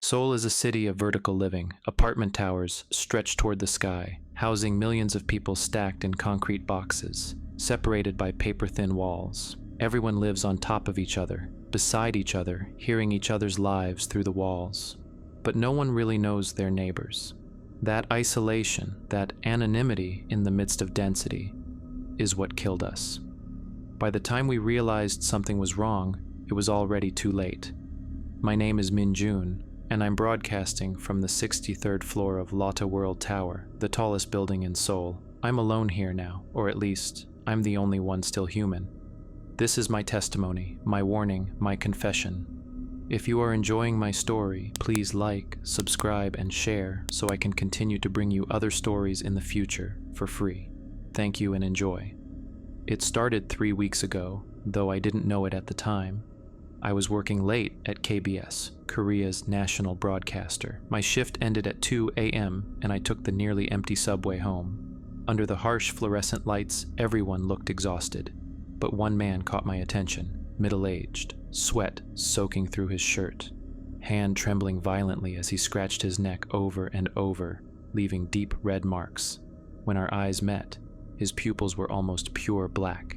Seoul is a city of vertical living. Apartment towers stretch toward the sky, housing millions of people stacked in concrete boxes, separated by paper-thin walls. Everyone lives on top of each other, beside each other, hearing each other's lives through the walls. But no one really knows their neighbors. That isolation, that anonymity in the midst of density, is what killed us. By the time we realized something was wrong, it was already too late. My name is Min Jun, and I'm broadcasting from the 63rd floor of Lotte World Tower, the tallest building in Seoul. I'm alone here now, or at least, I'm the only one still human. This is my testimony, my warning, my confession. If you are enjoying my story, please like, subscribe, and share so I can continue to bring you other stories in the future for free. Thank you and enjoy. It started 3 weeks ago, though I didn't know it at the time. I was working late at KBS, Korea's national broadcaster. My shift ended at 2 a.m. and I took the nearly empty subway home. Under the harsh fluorescent lights, everyone looked exhausted. But one man caught my attention, middle-aged, sweat soaking through his shirt, hand trembling violently as he scratched his neck over and over, leaving deep red marks. When our eyes met, his pupils were almost pure black.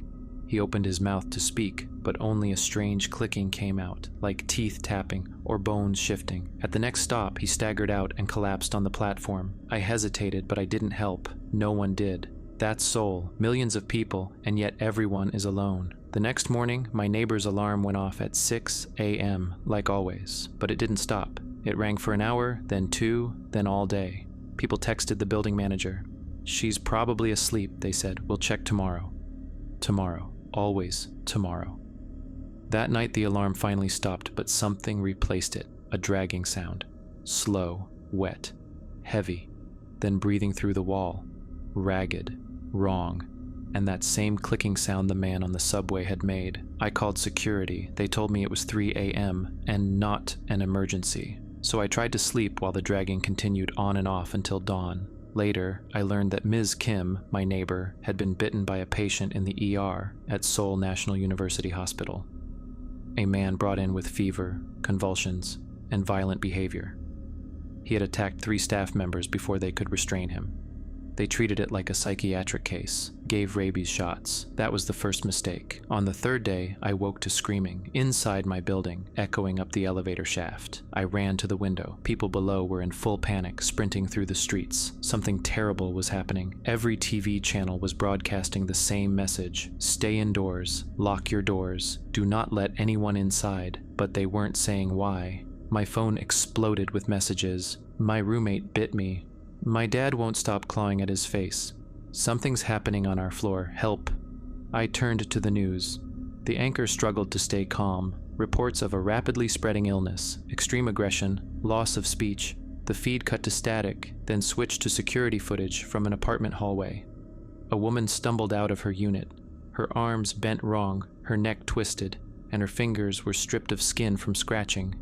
He opened his mouth to speak, but only a strange clicking came out, like teeth tapping or bones shifting. At the next stop, he staggered out and collapsed on the platform. I hesitated, but I didn't help. No one did. That's Seoul, millions of people, and yet everyone is alone. The next morning, my neighbor's alarm went off at 6 a.m., like always, but it didn't stop. It rang for an hour, then 2, then all day. People texted the building manager. "She's probably asleep," they said. "We'll check tomorrow." Tomorrow. Always tomorrow. That night the alarm finally stopped, but something replaced it. A dragging sound. Slow, wet, heavy, then breathing through the wall. Ragged, wrong, and that same clicking sound the man on the subway had made. I called security. They told me it was 3 a.m. and not an emergency. So I tried to sleep while the dragging continued on and off until dawn. Later, I learned that Ms. Kim, my neighbor, had been bitten by a patient in the ER at Seoul National University Hospital. A man brought in with fever, convulsions, and violent behavior. He had attacked 3 staff members before they could restrain him. They treated it like a psychiatric case, gave rabies shots. That was the first mistake. On the 3rd day, I woke to screaming, inside my building, echoing up the elevator shaft. I ran to the window. People below were in full panic, sprinting through the streets. Something terrible was happening. Every TV channel was broadcasting the same message. Stay indoors, lock your doors, do not let anyone inside, but they weren't saying why. My phone exploded with messages. My roommate bit me. My dad won't stop clawing at his face. Something's happening on our floor. Help. I turned to the news. The anchor struggled to stay calm. Reports of a rapidly spreading illness, extreme aggression, loss of speech. The feed cut to static, then switched to security footage from an apartment hallway. A woman stumbled out of her unit. Her arms bent wrong, her neck twisted, and her fingers were stripped of skin from scratching.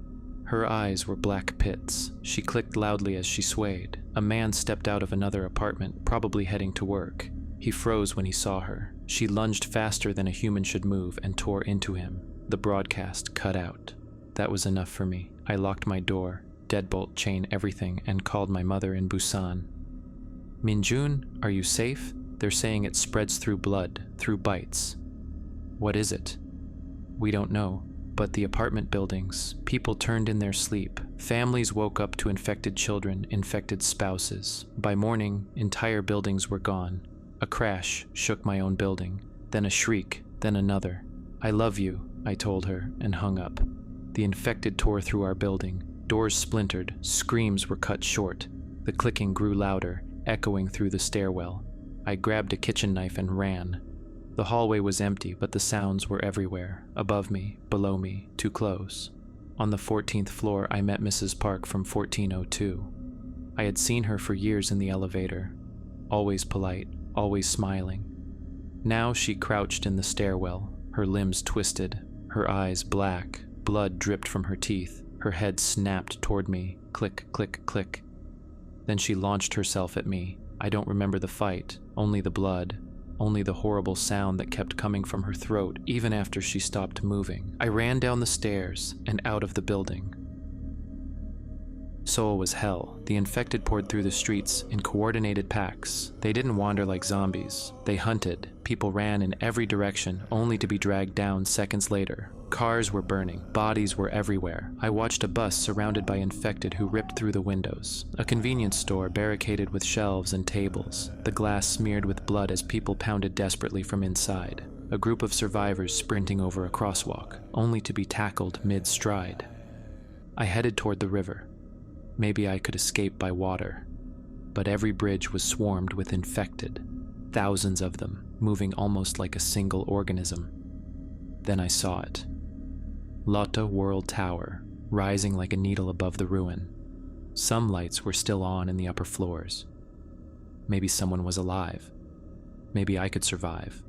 Her eyes were black pits. She clicked loudly as she swayed. A man stepped out of another apartment, probably heading to work. He froze when he saw her. She lunged faster than a human should move and tore into him. The broadcast cut out. That was enough for me. I locked my door, deadbolt chain everything, and called my mother in Busan. "Min Jun, are you safe? They're saying it spreads through blood, through bites." "What is it?" "We don't know. But the apartment buildings, people turned in their sleep. Families woke up to infected children, infected spouses. By morning, entire buildings were gone. A crash shook my own building, then a shriek, then another. "I love you," I told her, and hung up. The infected tore through our building. Doors splintered, screams were cut short. The clicking grew louder, echoing through the stairwell. I grabbed a kitchen knife and ran. The hallway was empty, but the sounds were everywhere, above me, below me, too close. On the 14th floor, I met Mrs. Park from 1402. I had seen her for years in the elevator, always polite, always smiling. Now she crouched in the stairwell, her limbs twisted, her eyes black, blood dripped from her teeth, her head snapped toward me, click, click, click. Then she launched herself at me. I don't remember the fight, only the blood. Only the horrible sound that kept coming from her throat even after she stopped moving. I ran down the stairs and out of the building. Seoul was hell. The infected poured through the streets in coordinated packs. They didn't wander like zombies. They hunted. People ran in every direction, only to be dragged down seconds later. Cars were burning. Bodies were everywhere. I watched a bus surrounded by infected who ripped through the windows. A convenience store barricaded with shelves and tables. The glass smeared with blood as people pounded desperately from inside. A group of survivors sprinting over a crosswalk, only to be tackled mid-stride. I headed toward the river. Maybe I could escape by water. But every bridge was swarmed with infected. Thousands of them, moving almost like a single organism. Then I saw it. Lotte World Tower, rising like a needle above the ruin. Some lights were still on in the upper floors. Maybe someone was alive. Maybe I could survive.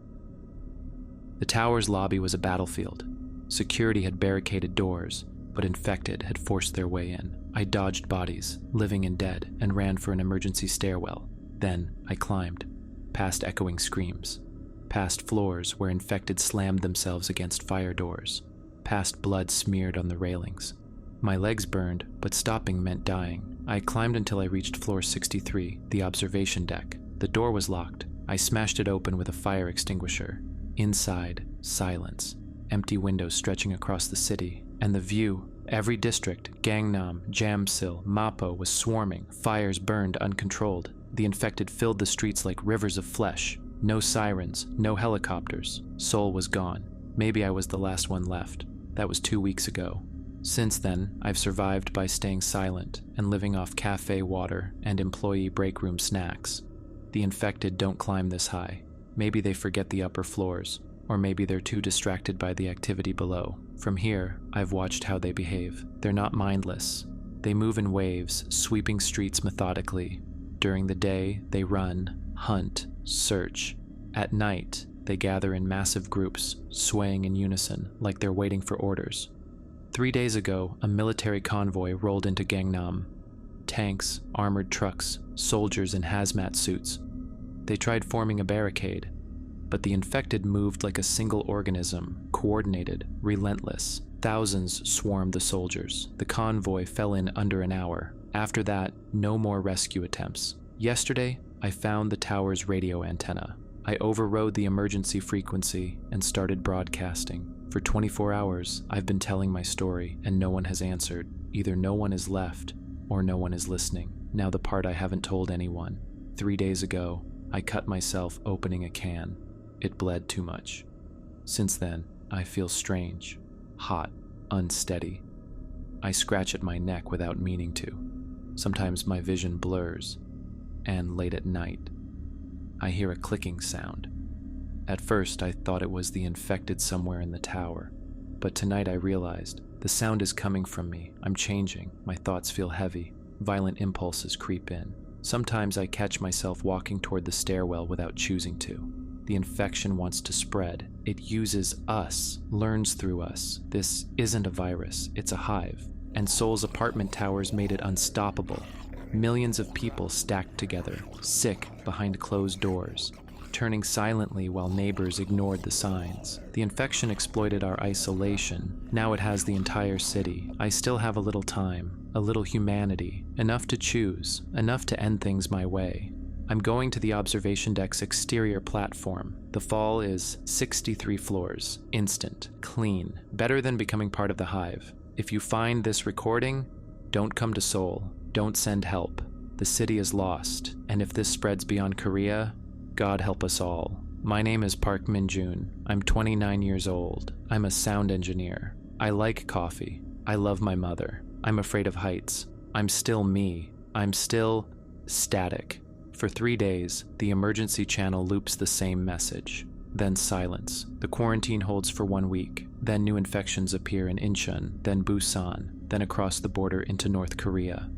The tower's lobby was a battlefield. Security had barricaded doors, but infected had forced their way in. I dodged bodies, living and dead, and ran for an emergency stairwell. Then I climbed, past echoing screams, past floors where infected slammed themselves against fire doors, past blood smeared on the railings. My legs burned, but stopping meant dying. I climbed until I reached floor 63, the observation deck. The door was locked. I smashed it open with a fire extinguisher. Inside, silence, empty windows stretching across the city, and the view. Every district, Gangnam, Jamsil, Mapo was swarming. Fires burned uncontrolled. The infected filled the streets like rivers of flesh. No sirens, no helicopters. Seoul was gone. Maybe I was the last one left. That was 2 weeks ago. Since then, I've survived by staying silent and living off cafe water and employee break room snacks. The infected don't climb this high. Maybe they forget the upper floors, or maybe they're too distracted by the activity below. From here, I've watched how they behave. They're not mindless. They move in waves, sweeping streets methodically. During the day, they run, hunt, search. At night, they gather in massive groups, swaying in unison, like they're waiting for orders. 3 days ago, a military convoy rolled into Gangnam. Tanks, armored trucks, soldiers in hazmat suits. They tried forming a barricade, but the infected moved like a single organism, coordinated, relentless. Thousands swarmed the soldiers. The convoy fell in under an hour. After that, no more rescue attempts. Yesterday, I found the tower's radio antenna. I overrode the emergency frequency and started broadcasting. For 24 hours, I've been telling my story, and no one has answered. Either no one is left, or no one is listening. Now the part I haven't told anyone. 3 days ago, I cut myself opening a can. It bled too much. Since then, I feel strange, hot, unsteady. I scratch at my neck without meaning to. Sometimes my vision blurs, and late at night, I hear a clicking sound. At first, I thought it was the infected somewhere in the tower, but tonight I realized the sound is coming from me. I'm changing. My thoughts feel heavy. Violent impulses creep in. Sometimes I catch myself walking toward the stairwell without choosing to. The infection wants to spread. It uses us, learns through us. This isn't a virus, it's a hive. And Seoul's apartment towers made it unstoppable. Millions of people stacked together, sick behind closed doors, turning silently while neighbors ignored the signs. The infection exploited our isolation. Now it has the entire city. I still have a little time, a little humanity, enough to choose, enough to end things my way. I'm going to the observation deck's exterior platform. The fall is 63 floors, instant, clean, better than becoming part of the hive. If you find this recording, don't come to Seoul. Don't send help. The city is lost, and if this spreads beyond Korea, God help us all. My name is Park Min-jun. I'm 29 years old. I'm a sound engineer. I like coffee. I love my mother. I'm afraid of heights. I'm still me. I'm still static. For 3 days, the emergency channel loops the same message. Then silence. The quarantine holds for 1 week. Then new infections appear in Incheon, then Busan, then across the border into North Korea.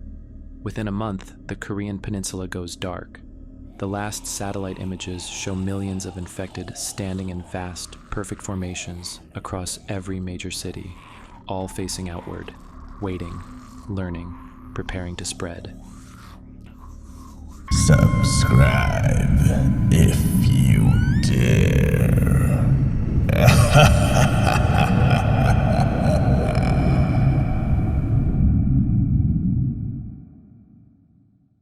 Within a month, the Korean peninsula goes dark. The last satellite images show millions of infected standing in vast, perfect formations across every major city, all facing outward, waiting, learning, preparing to spread. Subscribe if